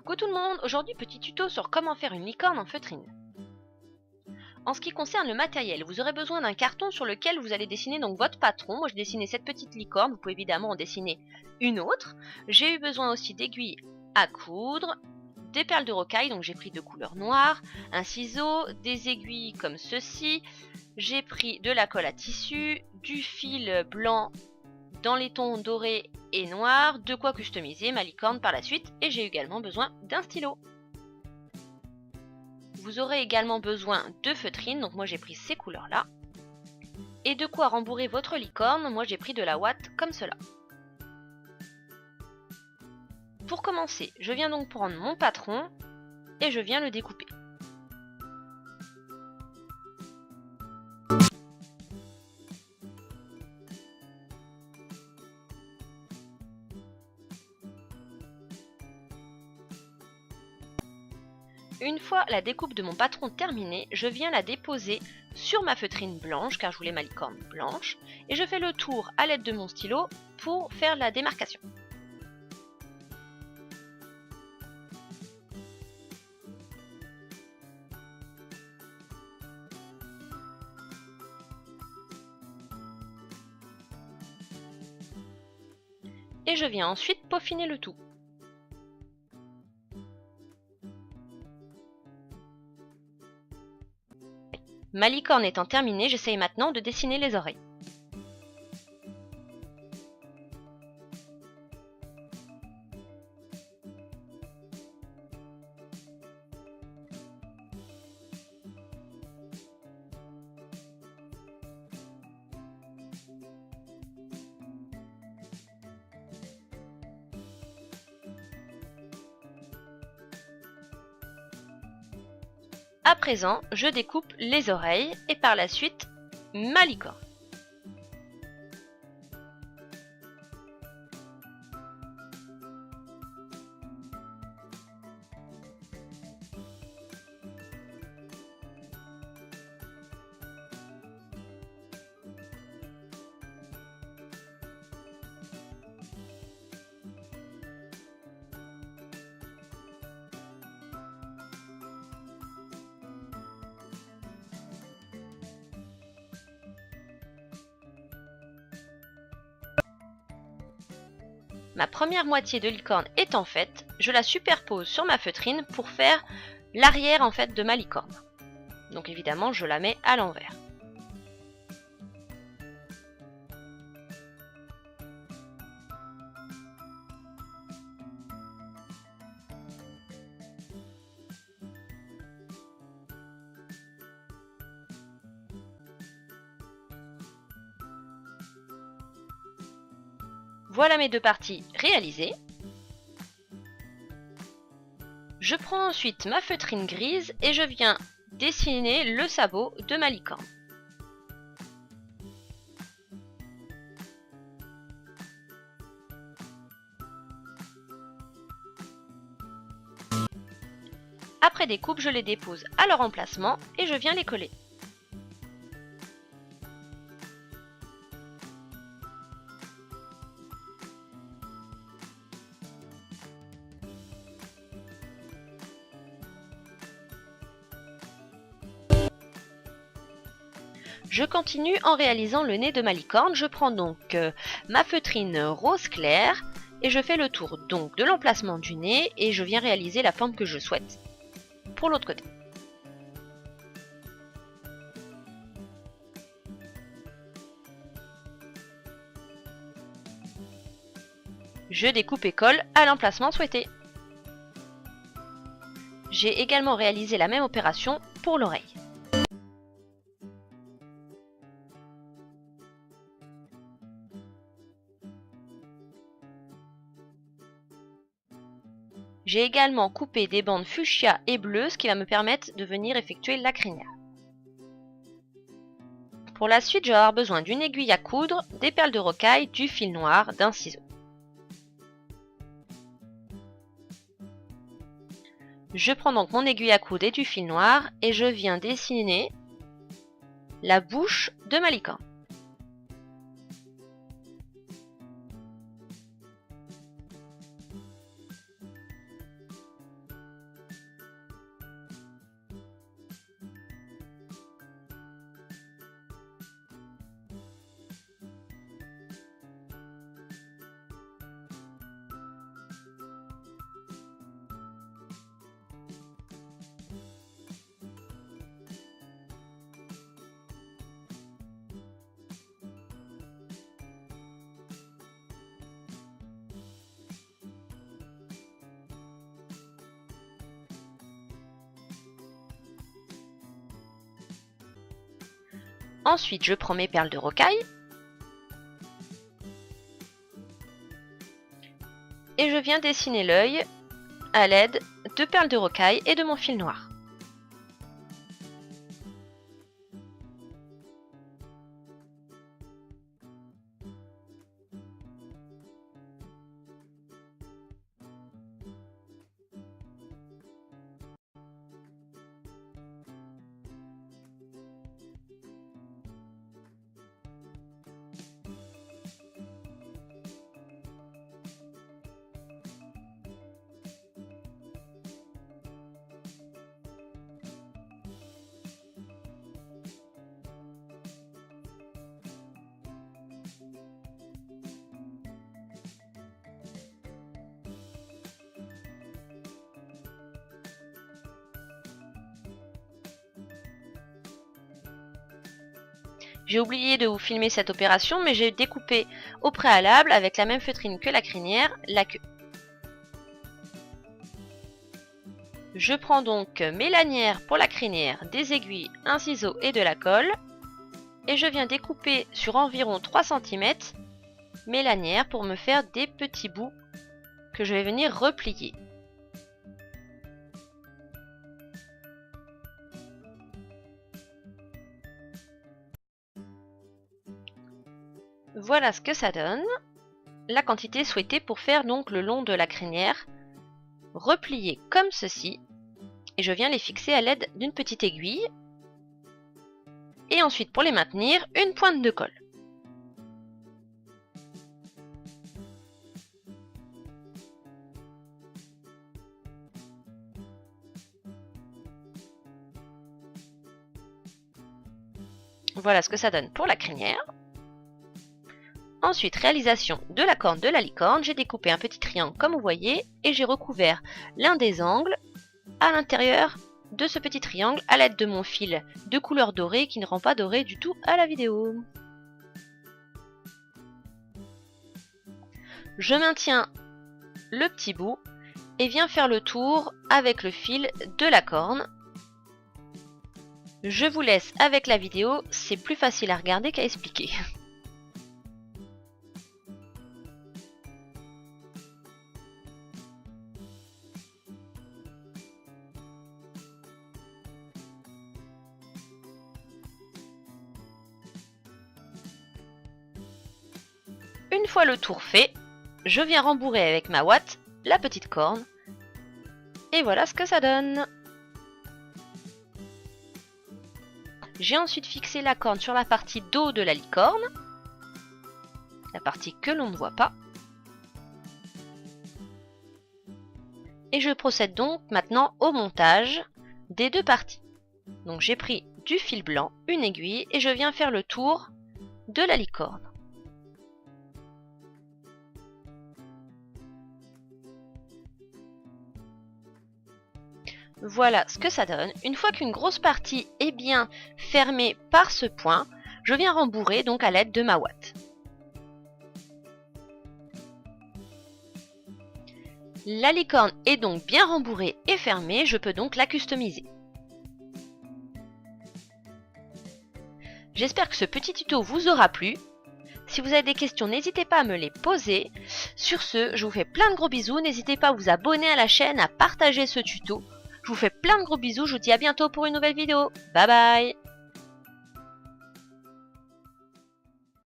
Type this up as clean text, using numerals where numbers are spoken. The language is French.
Coucou tout le monde, aujourd'hui petit tuto sur comment faire une licorne en feutrine. En ce qui concerne le matériel, vous aurez besoin d'un carton sur lequel vous allez dessiner donc votre patron. Moi j'ai dessiné cette petite licorne, vous pouvez évidemment en dessiner une autre. J'ai eu besoin aussi d'aiguilles à coudre, des perles de rocaille, donc j'ai pris de couleur noire, un ciseau, des aiguilles comme ceci, j'ai pris de la colle à tissu, du fil blanc dans les tons dorés et noirs, de quoi customiser ma licorne par la suite, et j'ai également besoin d'un stylo. Vous aurez également besoin de feutrine, donc moi j'ai pris ces couleurs là, et de quoi rembourrer votre licorne, moi j'ai pris de la ouate comme cela. Pour commencer, je viens donc prendre mon patron et je viens le découper. Une fois la découpe de mon patron terminée, je viens la déposer sur ma feutrine blanche, car je voulais ma licorne blanche, et je fais le tour à l'aide de mon stylo pour faire la démarcation. Et je viens ensuite peaufiner le tout. Ma licorne étant terminée, j'essaye maintenant de dessiner les oreilles. À présent, je découpe les oreilles et par la suite, ma licorne. Ma première moitié de licorne étant faite, je la superpose sur ma feutrine pour faire l'arrière en fait de ma licorne. Donc évidemment, je la mets à l'envers. Voilà mes deux parties réalisées. Je prends ensuite ma feutrine grise et je viens dessiner le sabot de ma licorne. Après découpe, je les dépose à leur emplacement et je viens les coller. Je continue en réalisant le nez de ma licorne. Je prends donc ma feutrine rose clair et je fais le tour donc de l'emplacement du nez et je viens réaliser la forme que je souhaite pour l'autre côté. Je découpe et colle à l'emplacement souhaité. J'ai également réalisé la même opération pour l'oreille. J'ai également coupé des bandes fuchsia et bleues, ce qui va me permettre de venir effectuer la crinière. Pour la suite, je vais avoir besoin d'une aiguille à coudre, des perles de rocaille, du fil noir, d'un ciseau. Je prends donc mon aiguille à coudre et du fil noir et je viens dessiner la bouche de ma licorne. Ensuite, je prends mes perles de rocaille. Et je viens dessiner l'œil à l'aide de perles de rocaille et de mon fil noir. J'ai oublié de vous filmer cette opération, mais j'ai découpé au préalable, avec la même feutrine que la crinière, la queue. Je prends donc mes lanières pour la crinière, des aiguilles, un ciseau et de la colle. Et je viens découper sur environ 3 cm mes lanières pour me faire des petits bouts que je vais venir replier. Voilà ce que ça donne. La quantité souhaitée pour faire donc le long de la crinière, repliée comme ceci. Et je viens les fixer à l'aide d'une petite aiguille. Et ensuite, pour les maintenir, une pointe de colle. Voilà ce que ça donne pour la crinière. Ensuite, réalisation de la corne de la licorne. J'ai découpé un petit triangle comme vous voyez et j'ai recouvert l'un des angles à l'intérieur de ce petit triangle à l'aide de mon fil de couleur dorée qui ne rend pas doré du tout à la vidéo. Je maintiens le petit bout et viens faire le tour avec le fil de la corne. Je vous laisse avec la vidéo, c'est plus facile à regarder qu'à expliquer. Une fois le tour fait, je viens rembourrer avec ma ouate la petite corne. Et voilà ce que ça donne. J'ai ensuite fixé la corne sur la partie dos de la licorne, la partie que l'on ne voit pas. Et je procède donc maintenant au montage des deux parties. Donc j'ai pris du fil blanc, une aiguille, et je viens faire le tour de la licorne. Voilà ce que ça donne. Une fois qu'une grosse partie est bien fermée par ce point, je viens rembourrer donc à l'aide de ma ouate. La licorne est donc bien rembourrée et fermée, je peux donc la customiser. J'espère que ce petit tuto vous aura plu. Si vous avez des questions, n'hésitez pas à me les poser. Sur ce, je vous fais plein de gros bisous. N'hésitez pas à vous abonner à la chaîne, à partager ce tuto. Je vous fais plein de gros bisous, je vous dis à bientôt pour une nouvelle vidéo. Bye bye!